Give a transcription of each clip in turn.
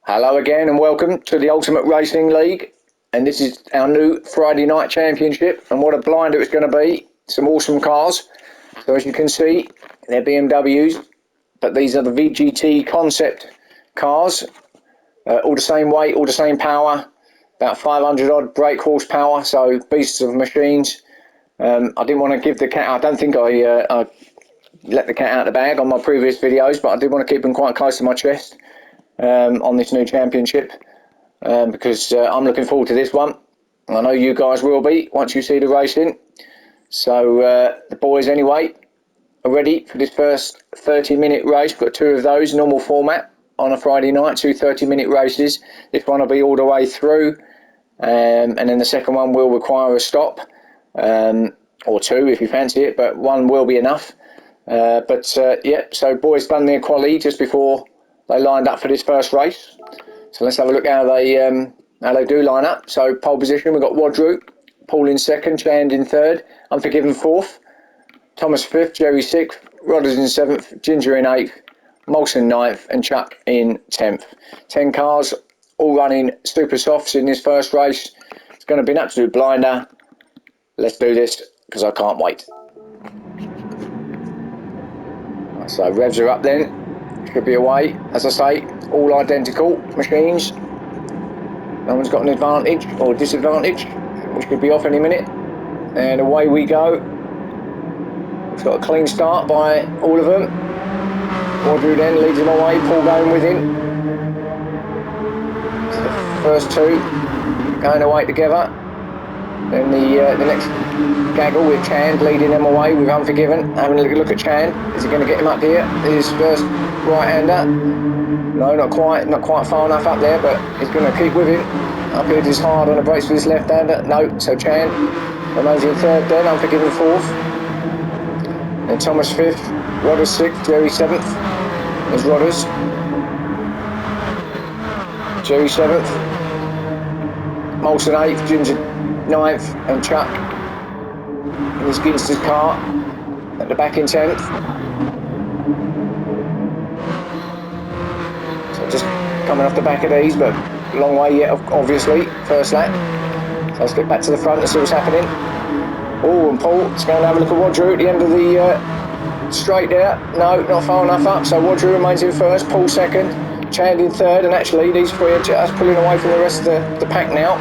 Hello again and welcome to the Ultimate Racing League, and this is our new Friday night championship, and what a blinder it's going to be. Some awesome cars. So as you can see, they're BMWs, but these are the VGT concept cars, all the same weight, all the same power, about 500 odd brake horsepower, so beasts of machines. I didn't want to give the cat, I don't think I let the cat out of the bag on my previous videos, but I did want to keep them quite close to my chest on this new championship, because I'm looking forward to this one. I know you guys will be once you see the racing. So the boys anyway are ready for this first 30-minute race. We've got two of those, normal format on a Friday night, two 30-minute races. This one will be all the way through, and then the second one will require a stop, or two if you fancy it, but one will be enough. Yeah, so boys done their quali just before they lined up for this first race. So let's have a look how they do line up. So pole position, we've got Wadru, Paul in second, Chand in third, Unforgiven fourth, Thomas fifth, Jerry sixth, Rodders in seventh, Ginger in eighth, Molson ninth, and Chuck in 10th. 10 cars, all running super softs in this first race. It's going to be an absolute blinder. Let's do this, because I can't wait. So revs are up then. Should be away, as I say, all identical machines. No one's got an advantage or disadvantage. We should be off any minute. And away we go. We've got a clean start by all of them. Audrey then leads them away, Paul going with him. So the first two going away together. Then the next gaggle with Chand leading them away with Unforgiven. Having a look at Chand. Is he going to get him up here? His first right-hander. No, not quite far enough up there, but he's going to keep with him. Up here is hard on the brakes with his left-hander. No, so Chand remains in third then, Unforgiven fourth. Then Thomas fifth, Rodders sixth, Jerry seventh. There's Rodders. Jerry seventh. Molson eighth, Ginger ninth, and Chuck in his Ginster's car at the back in 10th. So just coming off the back of these, but a long way yet, obviously, first lap. So let's get back to the front and see what's happening. Oh, and Paul's going to have a look at Wadru at the end of the straight there. No, not far enough up, so Wadru remains in first, Paul second, Chand in third, and actually these three are just pulling away from the rest of the pack now,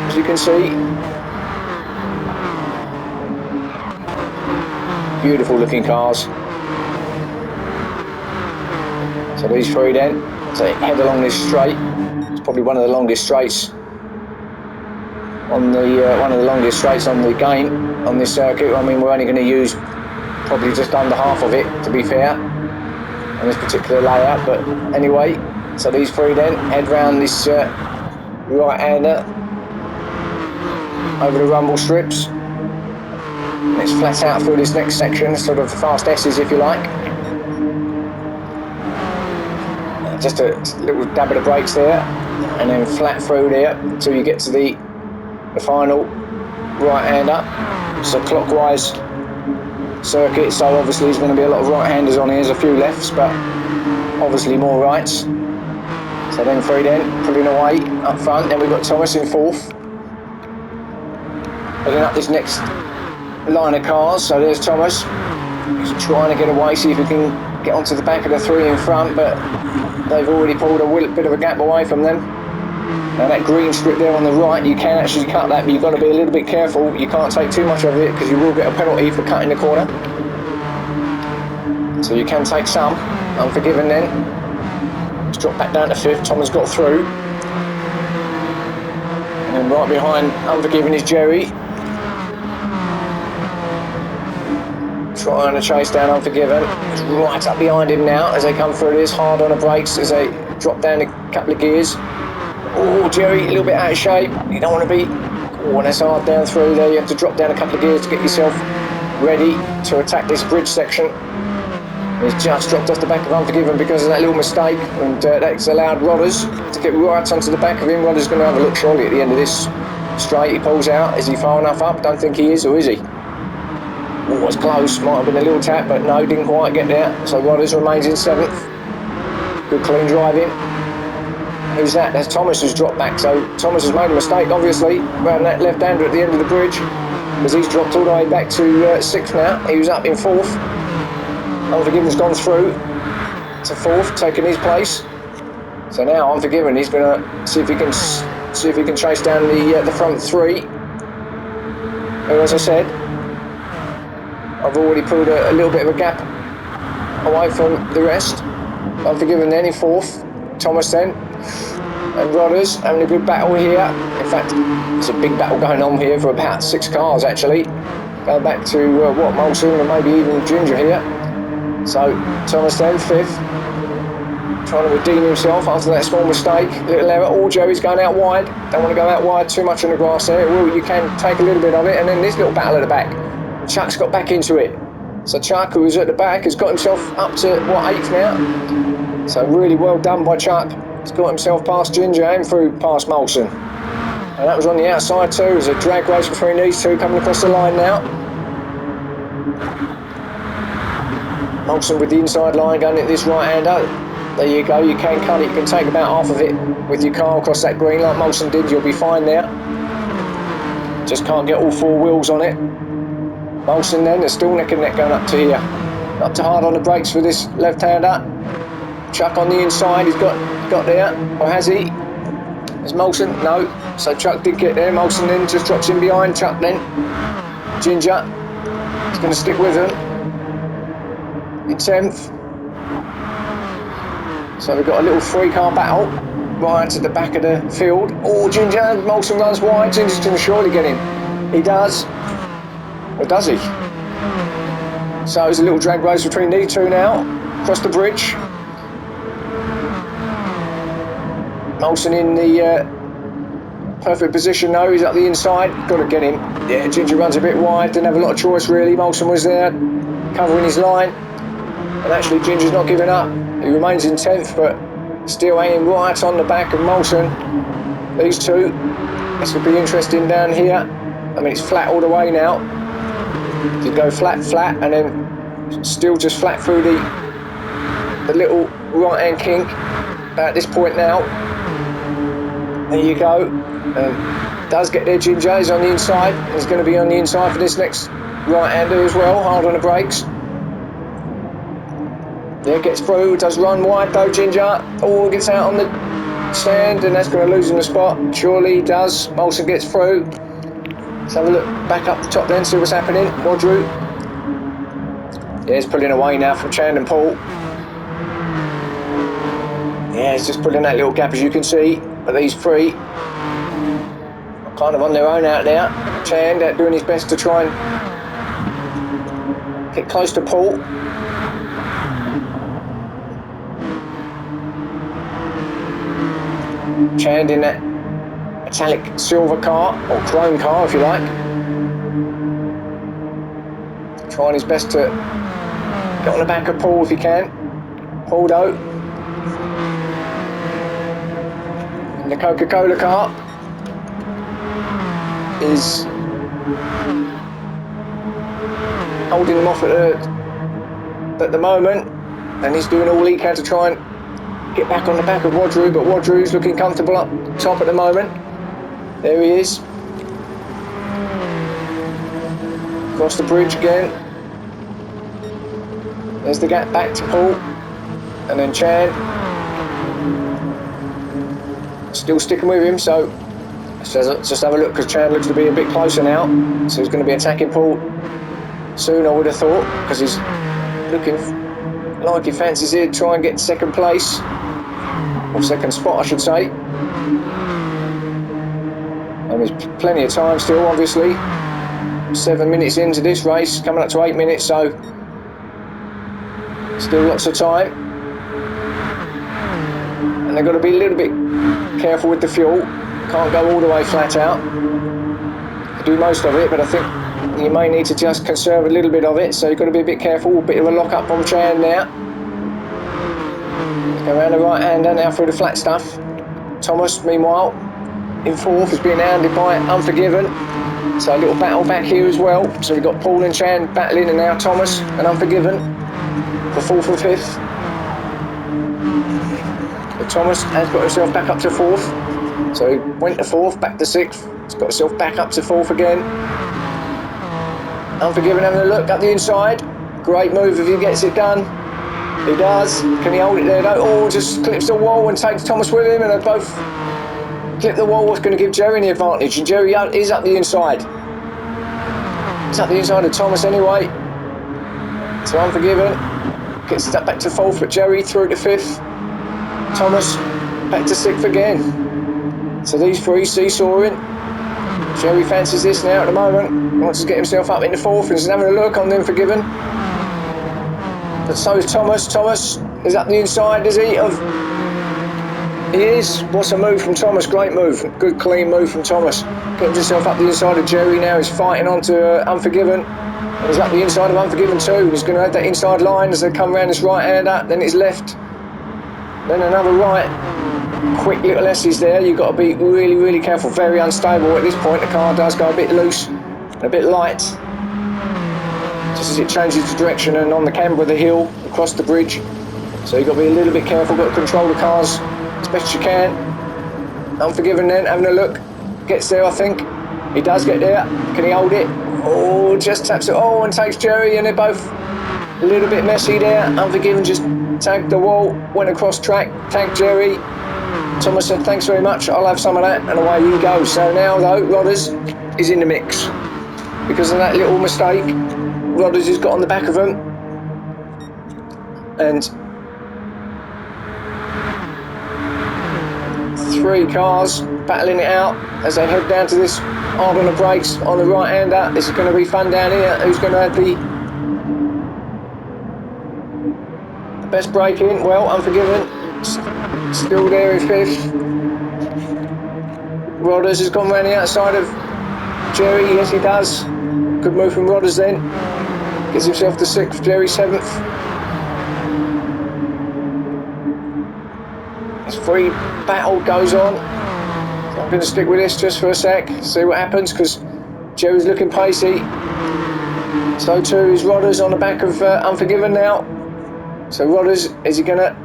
as you can see. Beautiful looking cars. So these three then, so head along this straight. It's probably one of the longest straights on the game on this circuit. I mean, we're only going to use probably just under half of it, to be fair, on this particular layout. But anyway, so these three then head round this right-hander over the rumble strips. And it's flat out through this next section, sort of fast S's if you like. Just a little dab of the brakes there, and then flat through there until you get to the final right-hander. It's a clockwise circuit, so obviously there's going to be a lot of right-handers on here. There's a few lefts, but obviously more rights. So then three then, pulling away up front. Then we've got Thomas in fourth. Heading up this next line of cars, so there's Thomas. He's trying to get away, see if he can get onto the back of the three in front, but they've already pulled a bit of a gap away from them. Now that green strip there on the right, you can actually cut that, but you've got to be a little bit careful. You can't take too much of it, because you will get a penalty for cutting the corner. So you can take some. Unforgiven then. It's dropped back down to fifth. Thomas got through. And then right behind Unforgiven is Jerry. Trying to chase down Unforgiven. It's right up behind him now as they come through this, hard on the brakes as they drop down a couple of gears. Oh, Jerry, a little bit out of shape. You don't want to be. Oh, and that's hard down through there. You have to drop down a couple of gears to get yourself ready to attack this bridge section. He's just dropped off the back of Unforgiven because of that little mistake, and that's allowed Rodders to get right onto the back of him. Rodders going to have a look surely at the end of this straight. He pulls out. Is he far enough up? Don't think he is, or is he? Oh, it's close. Might have been a little tap, but no, didn't quite get there. So Rodders remains in seventh. Good clean driving. Who's that? That's Thomas who's dropped back. So Thomas has made a mistake, obviously, around that left-hander at the end of the bridge, because he's dropped all the way back to sixth now. He was up in fourth. Unforgiven's gone through to fourth, taking his place. So now Unforgiven, he's going to see if he can chase down the front three. Who, as I said, I've already pulled a little bit of a gap away from the rest. Unforgiven then in fourth. Thomas then. And Rodders having a good battle here. In fact, there's a big battle going on here for about 6 cars actually. Going back to Molson and maybe even Ginger here. So Thomas then, 5th. Trying to redeem himself after that small mistake. Little error. Oh, Jerry's going out wide. Don't want to go out wide too much on the grass there. Well, you can take a little bit of it. And then this little battle at the back. Chuck's got back into it. So Chuck, who was at the back, has got himself up to, 8th now? So really well done by Chuck. He's got himself past Ginger and through past Molson. And that was on the outside too. There's a drag race between these two coming across the line now. Molson with the inside line going at this right-hander. There you go, you can cut it. You can take about half of it with your car across that green like Molson did. You'll be fine there. Just can't get all 4 wheels on it. Molson then, they're still neck and neck going up to here. Up to hard on the brakes for this left-hander. Chuck on the inside, he's got there, or has he? Is Molson? No. So Chuck did get there. Molson then just drops in behind Chuck then. Ginger, he's going to stick with him. In 10th. So we've got a little 3-car battle right at the back of the field. Oh, Ginger, Molson runs wide. Ginger's going to surely get him. He does. Or does he? So there's a little drag race between these two now. Across the bridge. Molson in the perfect position though. He's up the inside. Got to get him. Yeah, Ginger runs a bit wide. Didn't have a lot of choice really. Molson was there covering his line. And actually Ginger's not giving up. He remains in 10th, but still hanging right on the back of Molson. These two. This could be interesting down here. I mean, it's flat all the way now. You go flat, flat, and then still just flat through the little right-hand kink. About this point now. There you go. Does get there, Ginger. He's on the inside. He's going to be on the inside for this next right-hander as well. Hard on the brakes. There, gets through. Does run wide though, Ginger. Oh, gets out on the stand, and that's going to lose him the spot. Surely does. Molson gets through. Let's have a look back up the top then, see what's happening. Wadru. Yeah, he's pulling away now from Chand and Paul. Yeah, he's just pulling that little gap, as you can see. But these three are kind of on their own out there. Chand doing his best to try and get close to Paul. Chand in that metallic silver car, or chrome car if you like. Trying his best to get on the back of Paul if he can. Pauldo. In the Coca-Cola car is holding him off at the moment, and he's doing all he can to try and get back on the back of Wadru, but Wadru's looking comfortable up top at the moment. There he is. Across the bridge again. There's the gap back to Paul. And then Chan. Still sticking with him, so let's just have a look, because Chan looks to be a bit closer now. So he's going to be attacking Paul soon, I would have thought, because he's looking like he fancies here to try and get second place. Or second spot, I should say. And there's plenty of time still, obviously. 7 minutes into this race, coming up to 8 minutes, so still lots of time. And they've got to be a little bit careful with the fuel. Can't go all the way flat out. Do most of it, but I think you may need to just conserve a little bit of it, so you've got to be a bit careful. A bit of a lock up on Chan there. Go around the right hander now through the flat stuff. Thomas, meanwhile, in fourth, is being hounded by Unforgiven. So a little battle back here as well. So we've got Paul and Chan battling, and now Thomas and Unforgiven for fourth and fifth. But Thomas has got himself back up to 4th. So he went to 4th, back to 6th. He's got himself back up to 4th again. Unforgiven having a look up the inside. Great move if he gets it done. He does. Can he hold it there though? Oh, just clips the wall and takes Thomas with him, and they both clip the wall. What's going to give Jerry the advantage? And Jerry is up the inside. It's up the inside of Thomas anyway. So Unforgiven gets that back to 4th, but Jerry through to 5th. Thomas back to 6th again. So these three seesawing. Jerry fancies this now at the moment. He wants to get himself up into 4th and he's having a look on the Unforgiven. But so is Thomas. Thomas is up the inside, is he? He is. What's a move from Thomas? Great move. Good clean move from Thomas. Getting himself up the inside of Jerry now. He's fighting onto Unforgiven. And he's up the inside of Unforgiven too. He's going to have that inside line as they come around this right hander. Then it's left. Then another right. Quick little S's there. You've got to be really, really careful. Very unstable at this point. The car does go a bit loose and a bit light. Just as it changes its direction and on the camber of the hill across the bridge. So you've got to be a little bit careful. Got to control the cars as best you can. Unforgiven then, having a look. Gets there, I think. He does get there. Can he hold it? Oh, just taps it. Oh, and takes Jerry, and they're both a little bit messy there. Unforgiven just tagged the wall, went across track, tagged Jerry. Thomas said, thanks very much, I'll have some of that, and away he goes. So now, though, Rodders is in the mix. Because of that little mistake, Rodders has got on the back of him. And 3 cars battling it out as they head down to this hard on the brakes on the right hander. This is going to be fun down here. Who's going to have the best break in? Well, Unforgiven still there in 5th. Rodders has gone round the outside of Jerry. Yes, he does. Good move from Rodders then. Gets himself to 6th. Jerry 7th. This free battle goes on. So I'm going to stick with this just for a sec, see what happens, because Jerry's looking pacey. So too is Rodders on the back of Unforgiven now. So Rodders, is he going to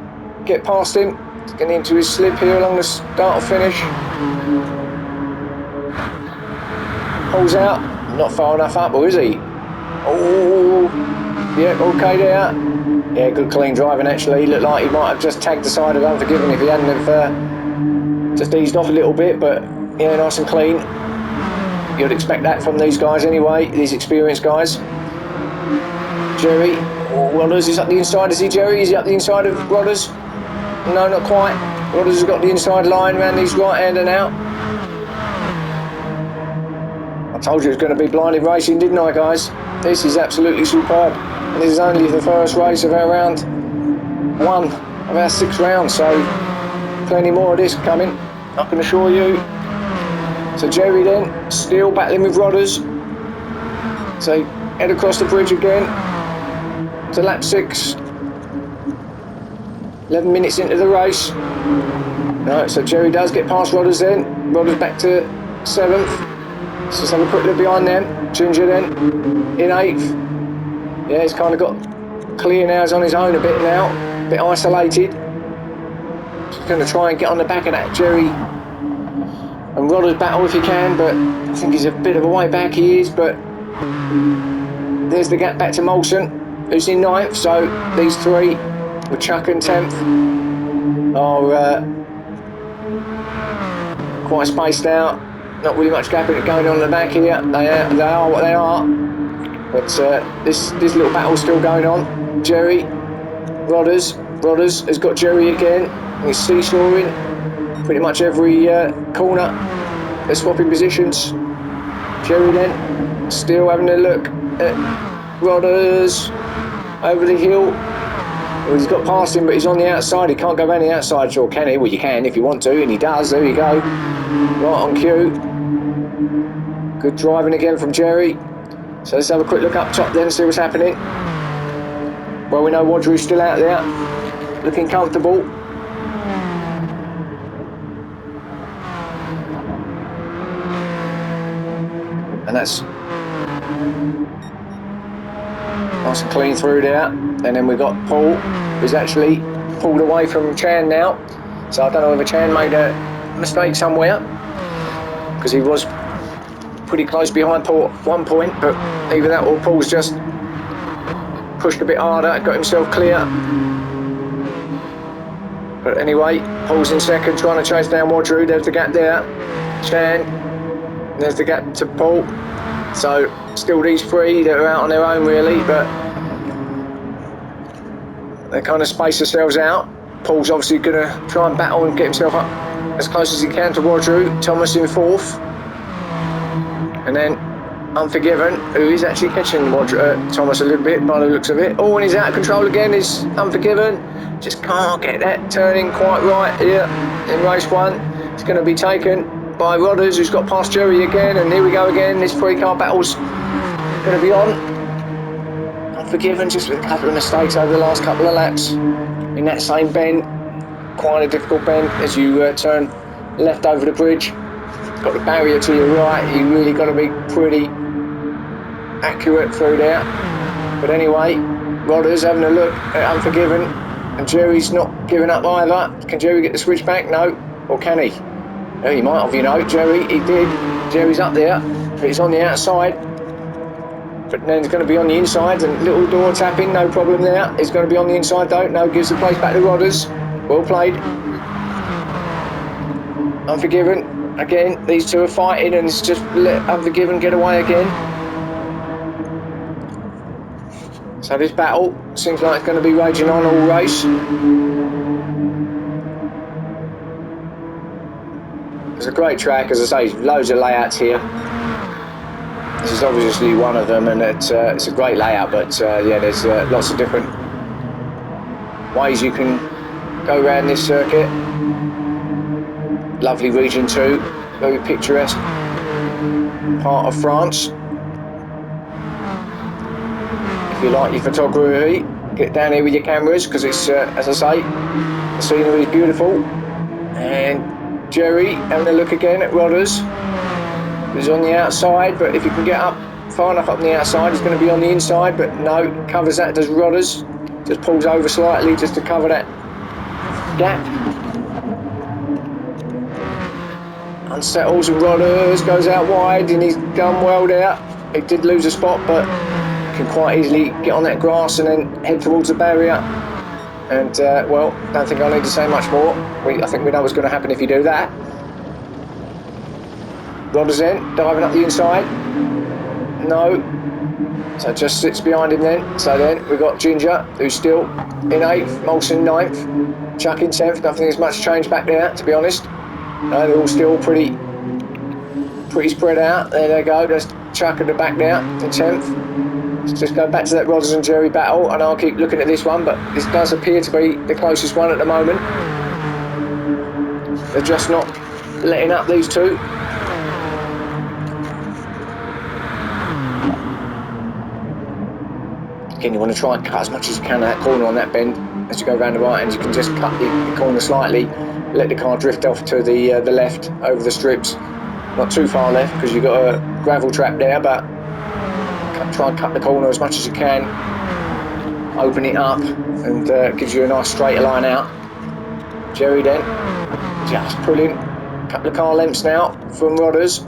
get past him? He's getting into his slip here along the start or finish. Pulls out, not far enough up, or is he? Oh, yeah, okay there. Yeah, good clean driving actually. He looked like he might have just tagged the side of Unforgiven if he hadn't have just eased off a little bit, but yeah, nice and clean. You'd expect that from these guys anyway, these experienced guys. Jerry, Rodders is up the inside, is he Jerry? Is he up the inside of Rodders? No, not quite. Rodders has got the inside line around these right-hander now. I told you it was going to be blinded racing, didn't I, guys? This is absolutely superb. And this is only the first race of our round 1 of our 6 rounds, so plenty more of this coming, I can assure you. So Jerry then, still battling with Rodders. So head across the bridge again to lap 6. 11 minutes into the race. Right, so Jerry does get past Rodders then. Rodders back to 7th. So let's have a quick look behind them. Ginger then in 8th. Yeah, he's kind of got clear now, he's on his own a bit now. A bit isolated. Just going to try and get on the back of that Jerry and Rodders battle if he can, but I think he's a bit of a way back, he is, but there's the gap back to Molson, who's in 9th, so these 3 with Chuck and 10th are quite spaced out. Not really much gap going on in the back here. They are what they are. But this little battle's still going on. Jerry, Rodders has got Jerry again. He's seesawing pretty much every corner. They're swapping positions. Jerry then still having a look at Rodders over the hill. Well, he's got past him, but he's on the outside. He can't go around the outside, sure can he? Well, you can if you want to, and he does. There you go. Right on cue. Good driving again from Jerry. So let's have a quick look up top then, see what's happening. Well, we know Wadru's still out there, looking comfortable. And that's nice and clean through there. And then we've got Paul, who's actually pulled away from Chan now. So I don't know if Chan made a mistake somewhere, because he was pretty close behind Paul at one point, but either that or Paul's just pushed a bit harder, got himself clear. But anyway, Paul's in second, trying to chase down Wadru. There's the gap there. Chan, there's the gap to Paul. So still these three that are out on their own really, but they kind of space themselves out. Paul's obviously going to try and battle and get himself up as close as he can to Wadru. Thomas in fourth. And then Unforgiven, who is actually catching Thomas a little bit by the looks of it. Oh, and he's out of control again, is Unforgiven. Just can't get that turning quite right here in race one. It's going to be taken by Rodders, who's got past Jerry again. And here we go again. This three-car battle's going to be on. Unforgiven, just with a couple of mistakes over the last couple of laps. In that same bend, quite a difficult bend as you turn left over the bridge. Got the barrier to your right, you really got to be pretty accurate through there. But anyway, Rodders having a look at Unforgiven, and Jerry's not giving up either. Can Jerry get the switch back? No. Or can he? Oh, he might have, you know. Jerry, he did. Jerry's up there, but he's on the outside. But then he's going to be on the inside, and little door tapping, no problem there. He's going to be on the inside though. No, gives the place back to Rodders. Well played. Unforgiven. Again, these two are fighting, and it's just let Unforgiven get away again. So this battle seems like it's going to be raging on all race. It's a great track, as I say, loads of layouts here. This is obviously one of them, and it's a great layout, but yeah, there's lots of different ways you can go around this circuit. Lovely region too, very picturesque part of France. If you like your photography, get down here with your cameras, because it's, as I say, the scenery is beautiful. And Jerry having a look again at Rodders, who's on the outside, but if you can get up far enough up on the outside, he's going to be on the inside, but no, covers that, does Rodders. Just pulls over slightly just to cover that gap. Unsettles and Rodders, goes out wide, and he's done well there. He did lose a spot, but can quite easily get on that grass and then head towards the barrier. And well, don't think I need to say much more. I think we know what's going to happen if you do that. Rodders in, diving up the inside. No. So just sits behind him then. So then we've got Ginger, who's still in 8th, Molson 9th, Chuck in 10th. Don't think there's much change back there, to be honest. No, they're all still pretty spread out. There they go, there's Chuck at the back there in 10th. Let's just go back to that Rodders and Jerry battle, and I'll keep looking at this one, but this does appear to be the closest one at the moment. They're just not letting up, these two. Again, you want to try and cut as much as you can at that corner on that bend as you go around the right, and you can just cut the corner slightly, let the car drift off to the left over the strips. Not too far left, because you've got a gravel trap there, but try and cut the corner as much as you can, open it up, and gives you a nice straighter line out. Jerry then just pulling a couple of car lengths now from Rodders.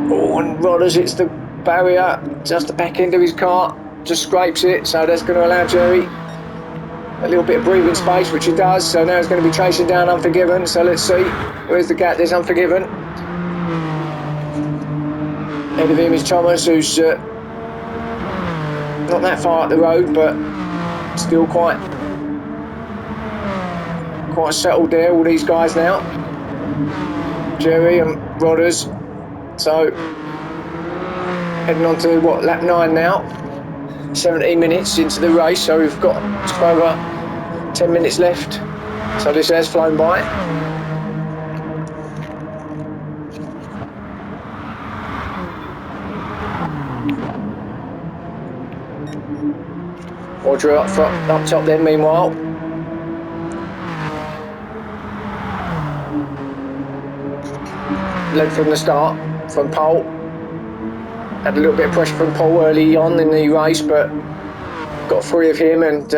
Oh, and Rodders hits the barrier, just the back end of his car, just scrapes it, so that's going to allow Jerry a little bit of breathing space, which he does. So now he's going to be chasing down Unforgiven, so let's see, where's the gap? There's Unforgiven. Ahead of him is Thomas, who's not that far up the road, but still quite settled there, all these guys now. Jerry and Rodders, so heading on to what, lap 9 now, 17 minutes into the race, so we've got just over 10 minutes left, so this has flown by. Wadru up top then, meanwhile. Led from the start, from Paul. Had a little bit of pressure from Paul early on in the race, but got free of him, and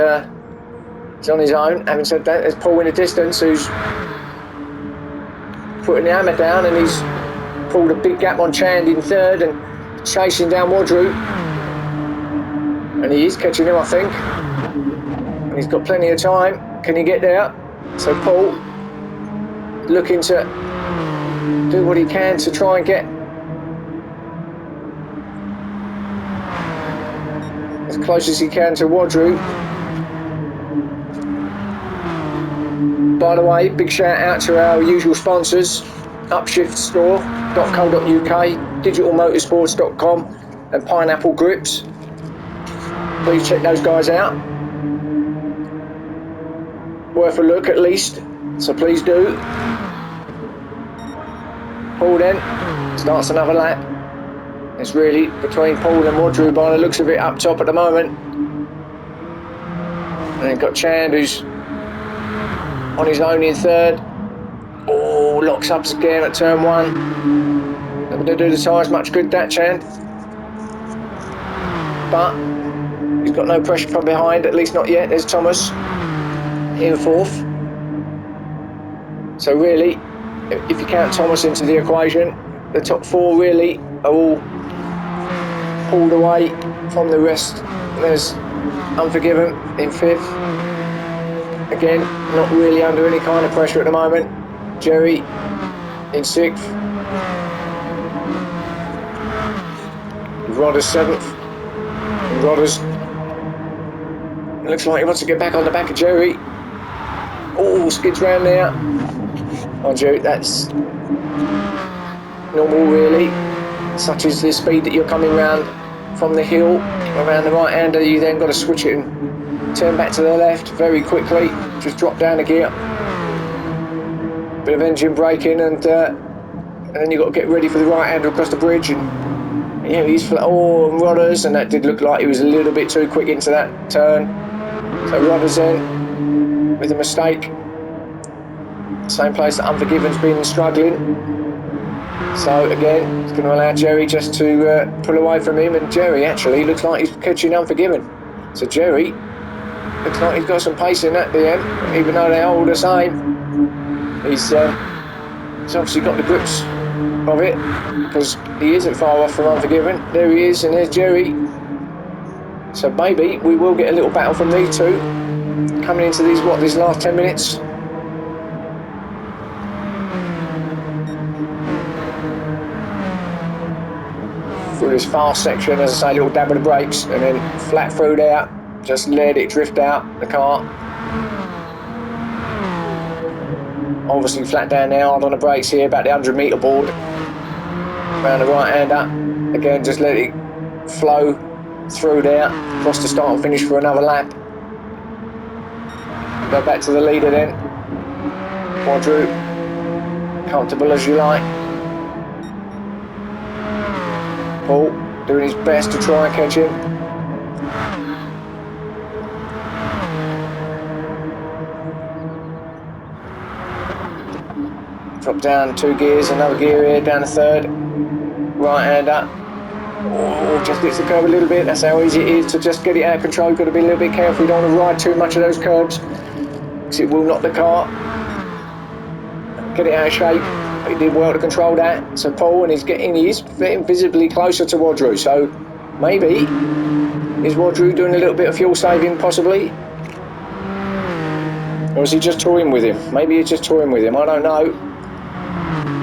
He's on his own. Having said that, there's Paul in the distance who's putting the hammer down, and he's pulled a big gap on Chand in third and chasing down Wadru. And he is catching him, I think. And he's got plenty of time. Can he get there? So Paul looking to do what he can to try and get as close as he can to Wadru. By the way, big shout out to our usual sponsors, upshiftstore.co.uk, digitalmotorsports.com and Pineapple Grips. Please check those guys out. Worth a look at least, so please do. Paul then starts another lap. It's really between Paul and Wadru by the looks of it up top at the moment. And then got Chand who's on his own in third. Oh, locks up again at turn one. Not going to do the tyres much good, that Chand. But he's got no pressure from behind, at least not yet. There's Thomas in fourth. So really, if you count Thomas into the equation, the top four really are all pulled away from the rest. There's Unforgiven in fifth. Again, not really under any kind of pressure at the moment. Jerry in sixth. Rodders seventh. And Rodders, it looks like he wants to get back on the back of Jerry. Oh, skids round there. Oh, Jerry, that's normal really. Such as the speed that you're coming round from the hill around the right hander, you then got to switch it and turn back to the left very quickly. Just drop down a gear. Bit of engine braking, and then you've got to get ready for the right hander across the bridge. And yeah, he's oh, Rodders, and that did look like he was a little bit too quick into that turn. So Rodders then with a mistake. Same place that Unforgiven's been struggling. So again, it's going to allow Jerry just to pull away from him, and Jerry actually looks like he's catching Unforgiven. So Jerry looks like he's got some pace in that DM, even though they're all the same. He's obviously got the grips of it, because he isn't far off from Unforgiven. There he is, and there's Jerry. So maybe we will get a little battle from these two coming into these last 10 minutes. Through this fast section, as I say, a little dab of the brakes, and then flat through there, just let it drift out the car. Obviously flat down there, hard on the brakes here, about the 100-metre board. Around the right hander, again just let it flow through there, across the start and finish for another lap. Go back to the leader then. Wadru, comfortable as you like. Paul doing his best to try and catch him. Drop down 2 gears, another gear here, down to third. Right hander. Oh, just hits the curb a little bit. That's how easy it is to just get it out of control. You've got to be a little bit careful. You don't want to ride too much of those curbs, because it will knock the car. Get it out of shape. He did well to control that. So Paul, and he's getting visibly closer to Wadru. So maybe is Wadru doing a little bit of fuel saving, possibly, or is he just toying with him? Maybe he's just toying with him. I don't know.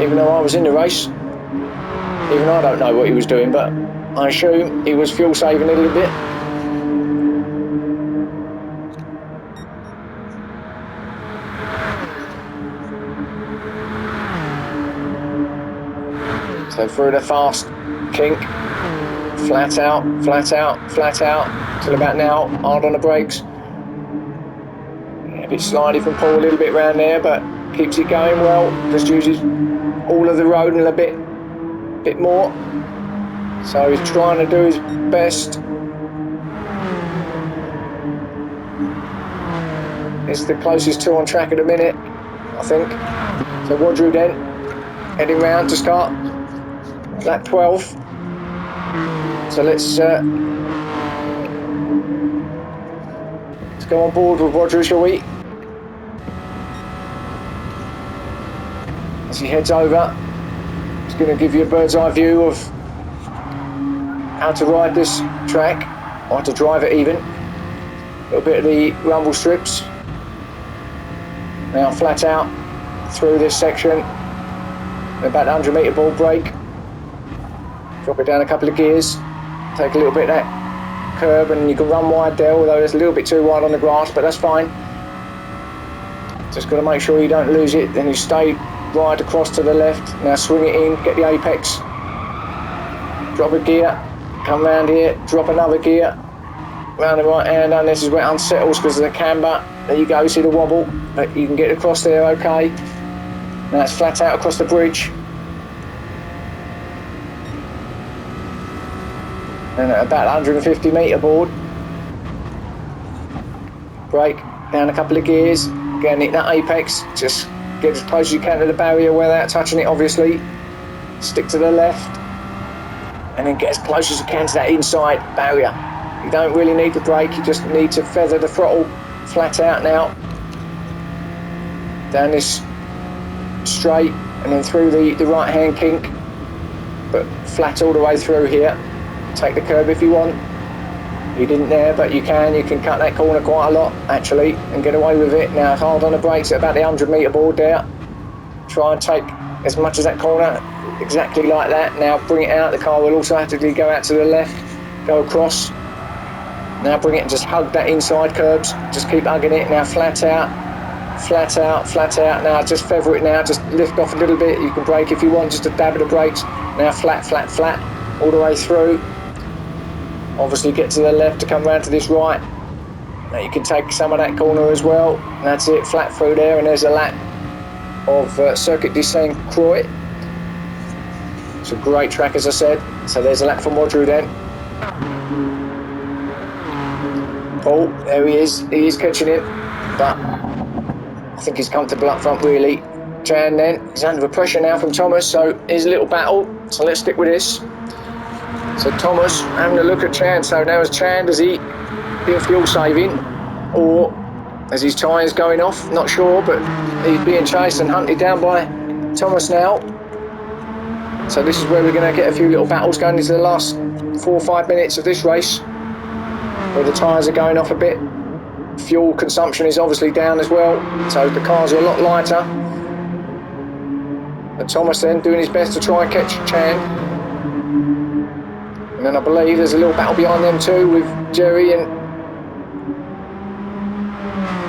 Even though I was in the race, even I don't know what he was doing, but I assume he was fuel saving a little bit. So through the fast kink, flat out, flat out, flat out, till about now, hard on the brakes. A bit slidey from Paul a little bit round there, but keeps it going well, just uses all of the road and a bit more. So he's trying to do his best. It's the closest two on track at the minute, I think. So Wadru then, heading round to start lap 12. So let's Let's go on board with Roger, shall we? As he heads over, he's going to give you a bird's eye view of how to ride this track, or how to drive it even. A little bit of the rumble strips. Now flat out through this section. About 100 metre ball break. Drop it down a couple of gears. Take a little bit of that curb and you can run wide there, although it's a little bit too wide on the grass, but that's fine. Just got to make sure you don't lose it. Then you stay right across to the left. Now swing it in, get the apex. Drop a gear. Come round here, drop another gear, round the right hand, and this is where it unsettles because of the camber. There you go, you see the wobble, but you can get across there okay. Now it's flat out across the bridge. And at about 150 metre board. Brake, down a couple of gears, again hit that apex, just get as close as you can to the barrier without touching it obviously. Stick to the left. And then get as close as you can to that inside barrier. You don't really need to brake, you just need to feather the throttle flat out now. Down this straight and then through the right hand kink, but flat all the way through here. Take the curb if you want. You didn't there, but you can cut that corner quite a lot actually and get away with it. Now hard on the brakes at about the 100 metre board there. Try and take as much as that corner. Exactly like that. Now bring it out. The car will also have to go out to the left, go across. Now bring it and just hug that inside curbs. Just keep hugging it. Now flat out, flat out, flat out. Now just feather it now. Just lift off a little bit. You can brake if you want, just a dab of the brakes. Now flat, flat, flat, all the way through. Obviously get to the left to come round to this right. Now you can take some of that corner as well. And that's it, flat through there, and there's a lap of Circuit de Saint Croix. It's a great track, as I said. So there's a lap from Roger then. Oh, there he is. He is catching him, but I think he's comfortable up front, really. Chan then, he's under the pressure now from Thomas, so here's a little battle. So let's stick with this. So Thomas having a look at Chan. So now is Chan, does he being fuel saving, or as his tyres going off? Not sure, but he's being chased and hunted down by Thomas now. So this is where we're going to get a few little battles going into the last 4 or 5 minutes of this race, where the tyres are going off a bit. Fuel consumption is obviously down as well, so the cars are a lot lighter. And Thomas then doing his best to try and catch Chan. And then I believe there's a little battle behind them too with Jerry and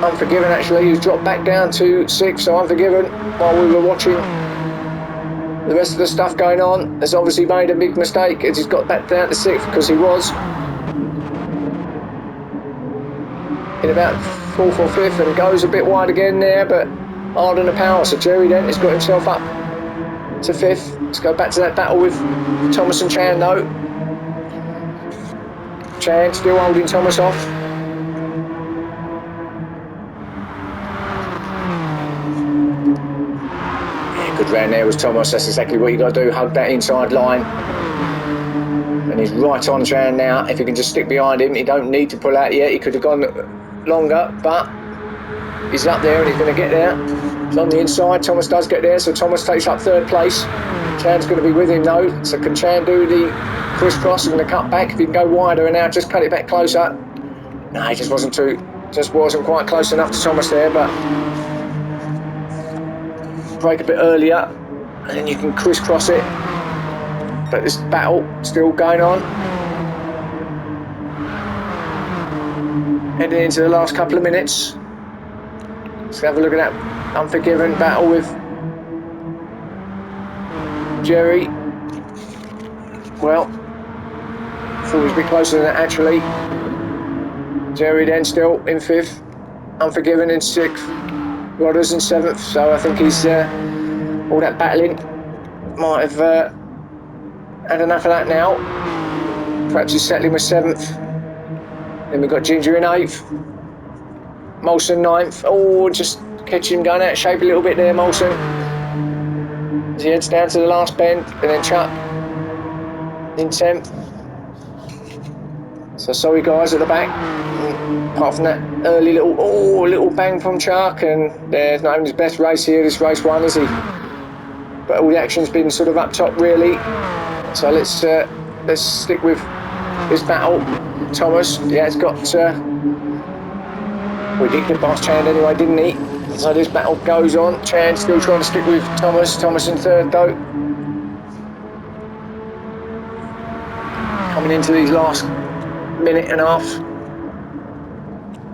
Unforgiven actually, who's dropped back down to 6th, so Unforgiven, while we were watching the rest of the stuff going on, has obviously made a big mistake as he's got back down to 6th, because he was in about 4th or 5th and goes a bit wide again there, but hard on the power. So Jerry then has got himself up to 5th. Let's go back to that battle with Thomas and Chan though. Chan still holding Thomas off. Good round there was Thomas, that's exactly what you got to do, hug that inside line. And he's right on Chan now. If he can just stick behind him, he don't need to pull out yet. He could have gone longer, but he's up there and he's going to get there. He's on the inside, Thomas does get there, so Thomas takes up 3rd place. Chan's going to be with him though, so can Chan do the crisscross and the cut back? If he can go wider and now just cut it back closer. No, he just wasn't quite close enough to Thomas there, but brake a bit earlier and then you can crisscross it. But this battle still going on. Heading into the last couple of minutes. Let's have a look at that Unforgiven battle with Jerry. Well, thought he was a bit closer than that actually. Jerry then still in 5th, Unforgiven in 6th. Rodders in 7th, so I think he's all that battling might have had enough of that now. Perhaps he's settling with 7th. Then we've got Ginger in 8th, Molson 9th. Oh, just catch him going out of shape a little bit there, Molson. As he heads down to the last bend, and then Chuck in 10th. So sorry guys at the back. Apart from that early little bang from Chuck, and there's not having his best race here, this race one, is he? But all the action's been sort of up top really. So let's stick with this battle. Thomas, yeah, it's got we did get past Chand anyway, didn't he? So this battle goes on. Chand still trying to stick with Thomas. Thomas in third though. Coming into these last minute and a half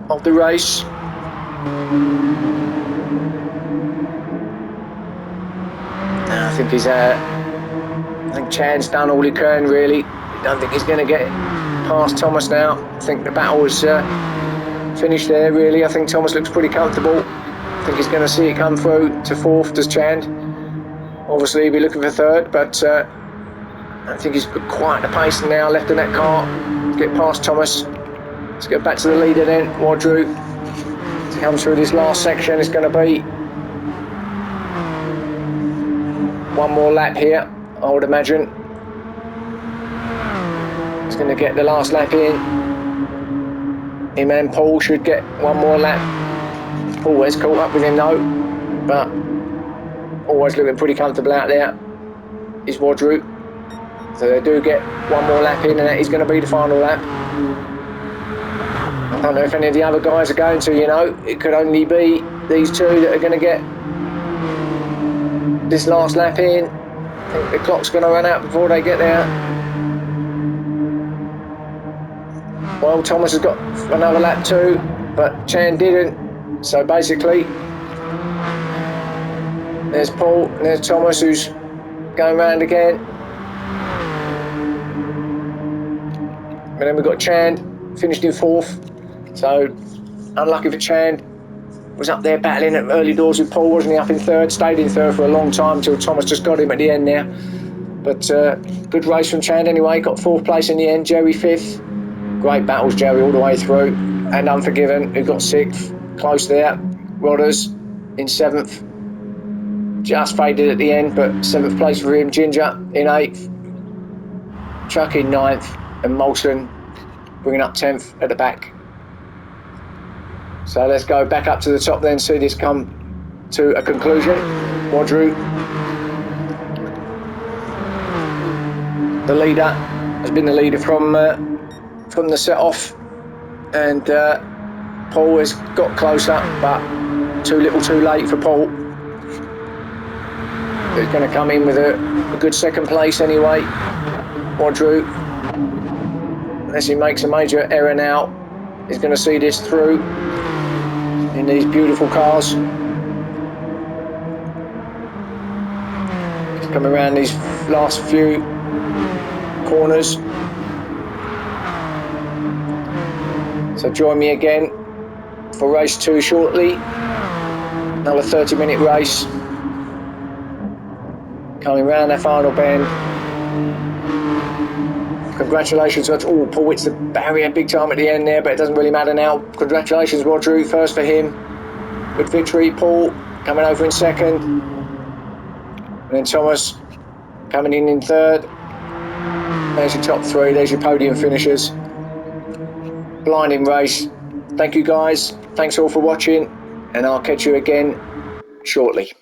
of the race. I think Chand's done all he can really. I don't think he's going to get past Thomas now. I think the battle was finished there really. I think Thomas looks pretty comfortable. I think he's going to see it come through to fourth, does Chand. Obviously he'll be looking for third, but I think he's got quite the pace now left in that car. Get past Thomas. Let's get back to the leader then, Wadru. To come through this last section, it's going to be one more lap here, I would imagine. He's going to get the last lap in. Him and Paul should get one more lap. Paul has caught up with him though, but always looking pretty comfortable out there is Wadru. So they do get one more lap in, and that is going to be the final lap. I don't know if any of the other guys are going to, you know. It could only be these two that are going to get this last lap in. I think the clock's going to run out before they get there. Well, Thomas has got another lap too, but Chand didn't. So basically, there's Paul and there's Thomas who's going round again. And then we've got Chand, finished in fourth. So, unlucky for Chand. Was up there battling at early doors with Paul, wasn't he? Up in third, stayed in third for a long time until Thomas just got him at the end there. But good race from Chand anyway, got fourth place in the end, Jerry fifth. Great battles, Jerry, all the way through. And Unforgiven, who got sixth, close there. Rodders in seventh. Just faded at the end, but seventh place for him. Ginger in eighth. Chuck in ninth. And Molson bringing up 10th at the back. So let's go back up to the top then, see this come to a conclusion. Wadru, the leader, has been the leader from the set off, and Paul has got closer, but too little too late for Paul. He's going to come in with a good second place anyway. Wadru, unless he makes a major error now, he's going to see this through in these beautiful cars. He's coming around these last few corners. So join me again for race 2 shortly. Another 30-minute race. Coming round that final bend. Congratulations, oh, Paul hits the barrier big time at the end there, but it doesn't really matter now. Congratulations, Wadru, first for him. Good victory. Paul coming over in second. And then Thomas coming in third. There's your top 3, there's your podium finishers. Blinding race. Thank you guys, thanks all for watching, and I'll catch you again shortly.